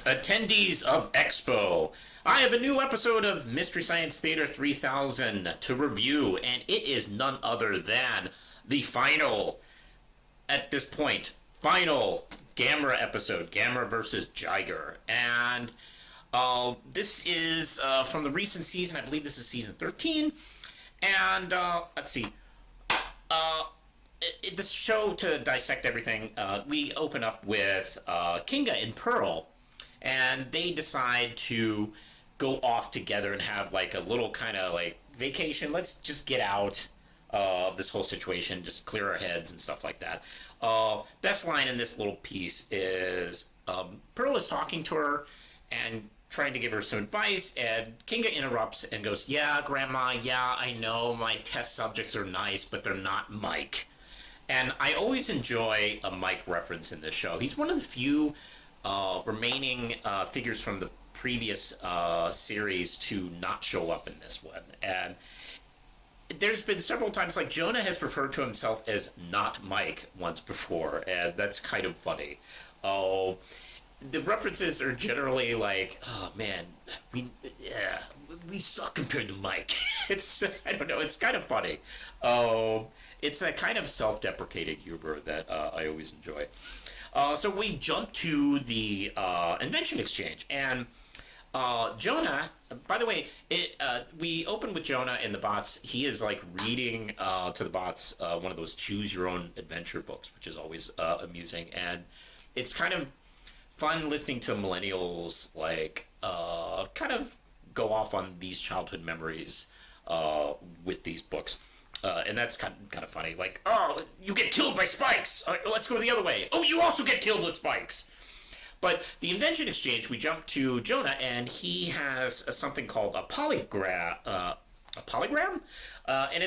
attendees of Expo. I have a new episode of Mystery Science Theater 3000 to review, and it is none other than the final, at this point, final Gamera episode, Gamera versus Jiger. And this is from the recent season. I believe this is season 13. And let's see. This show, to dissect everything, we open up with Kinga and Pearl, and they decide to go off together and have like a little kind of like vacation. Let's just get out of this whole situation, just clear our heads and stuff like that. Best line in this little piece is Pearl is talking to her and trying to give her some advice, and Kinga interrupts and goes, "Yeah, Grandma, yeah, I know my test subjects are nice, but they're not Mike." And I always enjoy a Mike reference in this show. He's one of the few remaining figures from the previous series to not show up in this one. And there's been several times, like Jonah has referred to himself as not Mike once before, and that's kind of funny. The references are generally like, "Oh man, we suck compared to Mike." It's, I don't know, it's kind of funny. It's that kind of self-deprecating humor that I always enjoy. So we jump to the invention exchange, and Jonah, by the way, we open with Jonah and the bots. He is like reading to the bots one of those choose your own adventure books, which is always amusing, and it's kind of fun listening to millennials like kind of go off on these childhood memories with these books. And that's kind of funny. Like, "Oh, you get killed by spikes. Let's go the other way. Oh, you also get killed with spikes." But the invention exchange, we jump to Jonah, and he has something called a polygram. And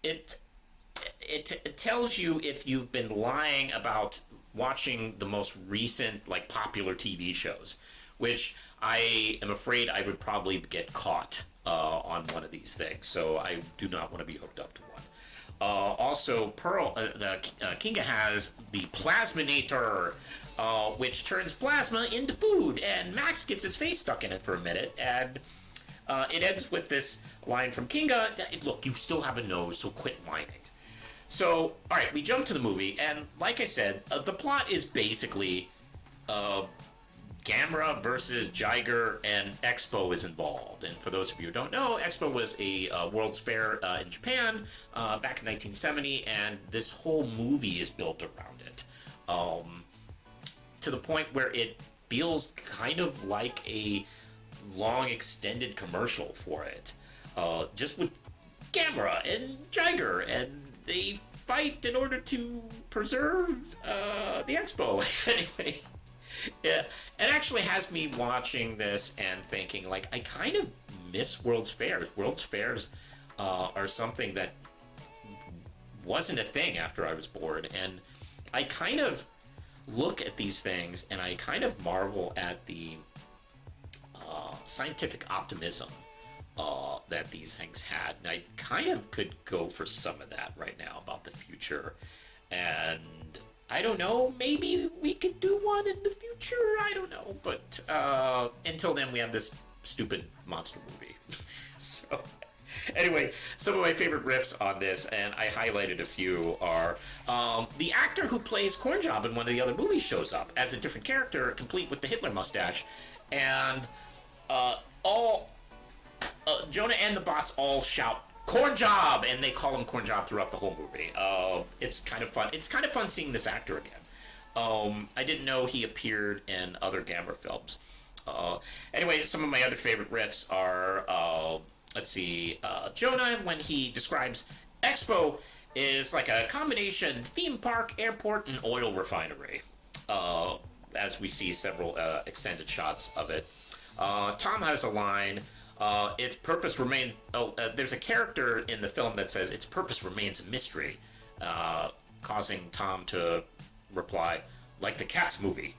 it tells you if you've been lying about watching the most recent like popular TV shows, which I am afraid I would probably get caught on one of these things, so I do not want to be hooked up to one. Also, Pearl, Kinga has the Plasminator, which turns plasma into food, and Max gets his face stuck in it for a minute, and it ends with this line from Kinga: "Look, you still have a nose, so quit whining." So, all right, we jump to the movie, and like I said, the plot is basically Gamera versus Jiger, and Expo is involved. And for those of you who don't know, Expo was a World's Fair in Japan back in 1970, and this whole movie is built around it, to the point where it feels kind of like a long extended commercial for it, just with Gamera and Jiger, and they fight in order to preserve the Expo. Anyway, yeah, it actually has me watching this and thinking, like, I kind of miss World's Fairs. World's Fairs are something that wasn't a thing after I was born, and I kind of look at these things and I kind of marvel at the scientific optimism that these things had, and I kind of could go for some of that right now about the future. And I don't know, maybe we could do one in the future, I don't know, but until then we have this stupid monster movie. So anyway, some of my favorite riffs on this, and I highlighted a few, are the actor who plays Cornjob in one of the other movies shows up as a different character, complete with the Hitler mustache, and Jonah and the bots all shout "Cornjob," and they call him Cornjob throughout the whole movie. It's kind of fun. It's kind of fun seeing this actor again. I didn't know he appeared in other Gamera films. Anyway, some of my other favorite riffs are, let's see, Jonah, when he describes Expo, is like a combination theme park, airport, and oil refinery, as we see several extended shots of it. Tom has a line, its purpose remains... there's a character in the film that says its purpose remains a mystery, causing Tom to reply, "Like the Cats movie."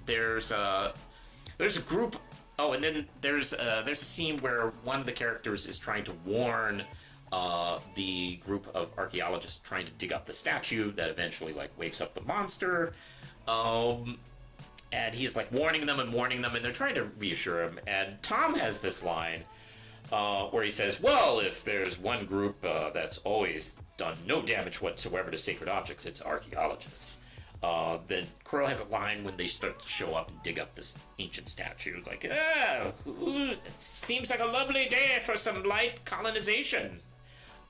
There's a group... Oh, and then there's a scene where one of the characters is trying to warn the group of archaeologists trying to dig up the statue that eventually like wakes up the monster. And and he's like warning them, and they're trying to reassure him. And Tom has this line where he says, well, if there's one group that's always done no damage whatsoever to sacred objects, it's archaeologists. Then Crow has a line when they start to show up and dig up this ancient statue. It's like, it seems like a lovely day for some light colonization.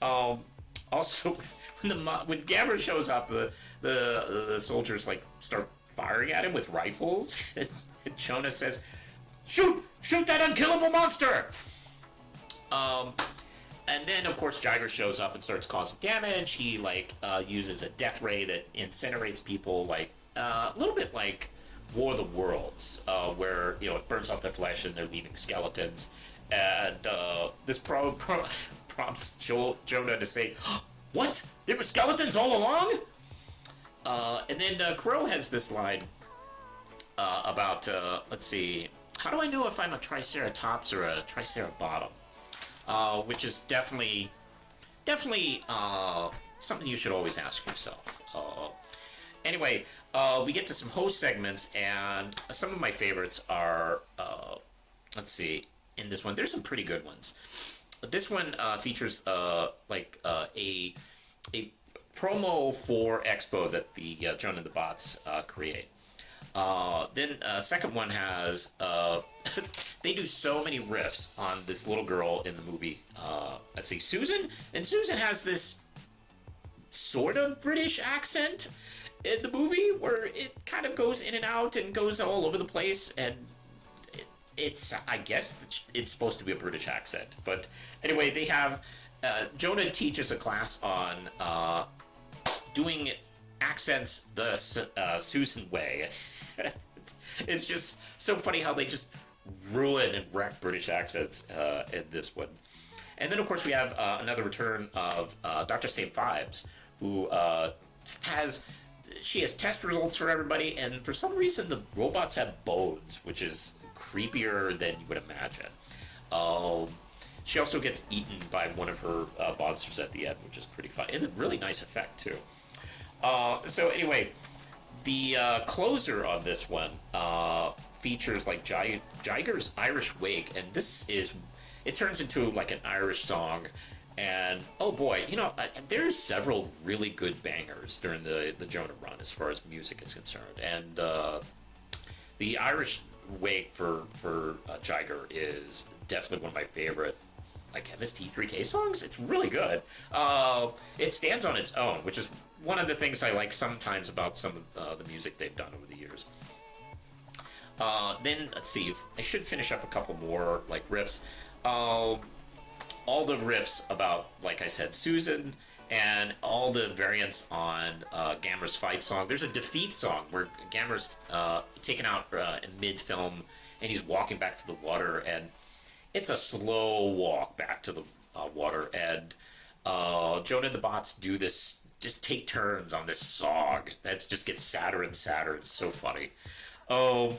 Also, when Gamera shows up, the soldiers like start firing at him with rifles, and Jonah says, "Shoot that unkillable monster!" And then, of course, Jiger shows up and starts causing damage. He, uses a death ray that incinerates people, a little bit like War of the Worlds, where, it burns off their flesh and they're leaving skeletons. And this prompts Jonah to say, what? There were skeletons all along? And then Crow has this line about, let's see, how do I know if I'm a Triceratops or a Tricerabottom? Which is definitely something you should always ask yourself. Anyway, we get to some host segments, and some of my favorites are, let's see, in this one, there's some pretty good ones. This one features a promo for Expo that the Jonah and the Bots create. Then second one has they do so many riffs on this little girl in the movie. Let's see, Susan, and Susan has this sort of British accent in the movie where it kind of goes in and out and goes all over the place, and it's I guess it's supposed to be a British accent, but anyway, they have Jonah teaches a class on doing accents the Susan way. It's just so funny how they just ruin and wreck British accents in this one. And then, of course, we have another return of Dr. St. Vibes, who has test results for everybody, and for some reason the robots have bones, which is creepier than you would imagine. She also gets eaten by one of her monsters at the end, which is pretty fun. It's a really nice effect, too. So anyway, the closer on this one features Jiger's Irish Wake, and it turns into like an Irish song, and oh boy, there's several really good bangers during the Jonah run as far as music is concerned, and the Irish Wake for Jiger is definitely one of my favorite Mst3k songs. It's really good. It stands on its own, which is one of the things I like sometimes about some of the music they've done over the years. Then, let's see, I should finish up a couple more, riffs. All the riffs about, like I said, Susan, and all the variants on Gamera's fight song. There's a defeat song where Gamera's taken out in mid-film, and he's walking back to the water, and it's a slow walk back to the water, and Jonah and the Bots do this, just take turns on this song that just gets sadder and sadder. It's so funny. And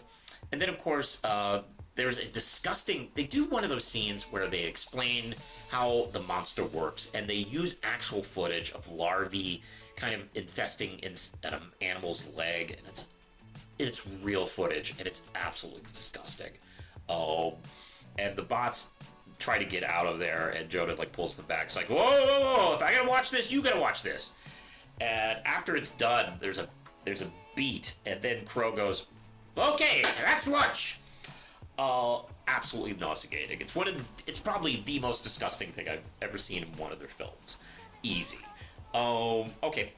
then, of course, there's a disgusting... They do one of those scenes where they explain how the monster works, and they use actual footage of larvae kind of infesting an animal's leg, and it's real footage, and it's absolutely disgusting. And the Bots try to get out of there, and Jonah pulls them back. It's like, whoa, if I gotta watch this, you gotta watch this. And after it's done, there's a beat, and then Crow goes, okay, that's lunch. Absolutely nauseating. It's probably the most disgusting thing I've ever seen in one of their films. Easy. Okay.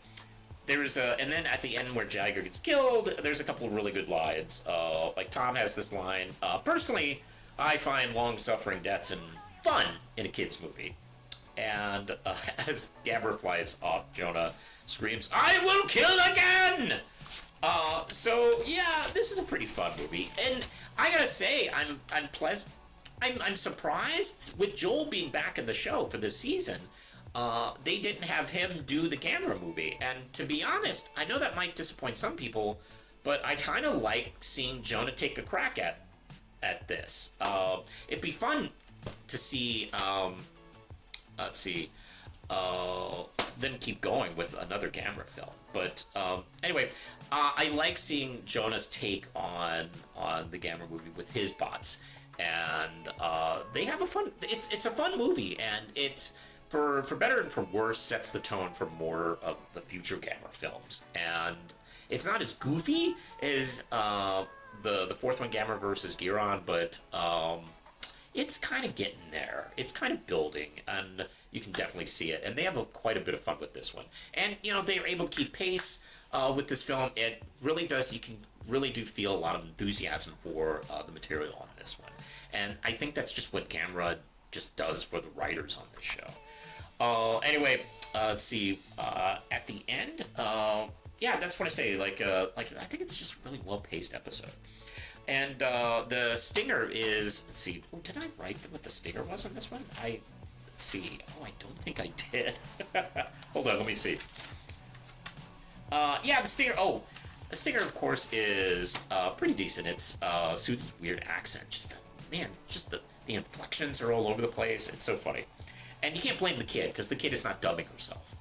And then at the end where Jiger gets killed, there's a couple of really good lines. Tom has this line, personally, I find long-suffering deaths fun in a kid's movie. And as Gamera flies off, Jonah screams, I will kill again! So yeah, this is a pretty fun movie, and I gotta say, I'm surprised with Joel being back in the show for this season. They didn't have him do the Gamera movie, and to be honest, I know that might disappoint some people, but I kind of like seeing Jonah take a crack at this. It'd be fun to see. Let's see. them keep going with another Gamera film. But anyway, I like seeing Jonah's take on the Gamera movie with his bots, and they have a fun. It's a fun movie, and it for better and for worse sets the tone for more of the future Gamera films. And it's not as goofy as the fourth one, Gamera versus Giron, but it's kind of getting there. It's kind of building, and you can definitely see it. And they have quite a bit of fun with this one. And, they're able to keep pace with this film. It really does, you can really do feel a lot of enthusiasm for the material on this one. And I think that's just what Gamera just does for the writers on this show. Anyway, let's see. At the end, yeah, that's what I say. Like I think it's just a really well-paced episode. And the stinger is, let's see, did I write what the stinger was on this one? Let's see. Oh, I don't think I did. Hold on, let me see. Yeah, the stinger, the stinger, of course, is pretty decent. It's Suits' weird accent. Just the inflections are all over the place. It's so funny. And you can't blame the kid, because the kid is not dubbing herself.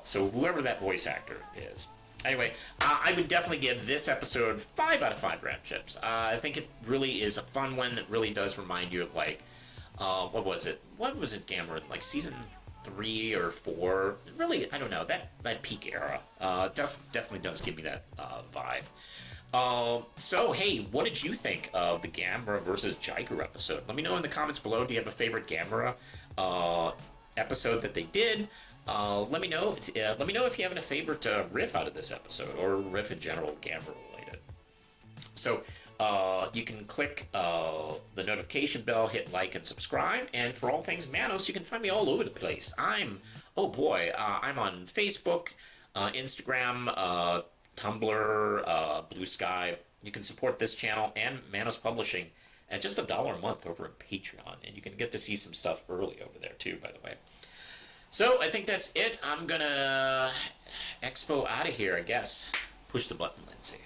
So whoever that voice actor is. Anyway, I would definitely give this episode 5 out of 5 ram chips. I think it really is a fun one that really does remind you of, like, what was it? What was it, Gamera? Like season 3 or 4? Really, I don't know. That peak era definitely does give me that vibe. So, hey, what did you think of the Gamera versus Jiger episode? Let me know in the comments below. Do you have a favorite Gamera episode that they did? Let me know. Let me know if you have a favorite riff out of this episode, or riff in general, Gamera related. So you can click the notification bell, hit like and subscribe, and for all things Manos, you can find me all over the place. I'm on Facebook, Instagram, Tumblr, Blue Sky. You can support this channel and Manos Publishing at just $1 a month over at Patreon, and you can get to see some stuff early over there too, by the way. So, I think that's it. I'm gonna expo out of here, I guess. Push the button, Lindsay.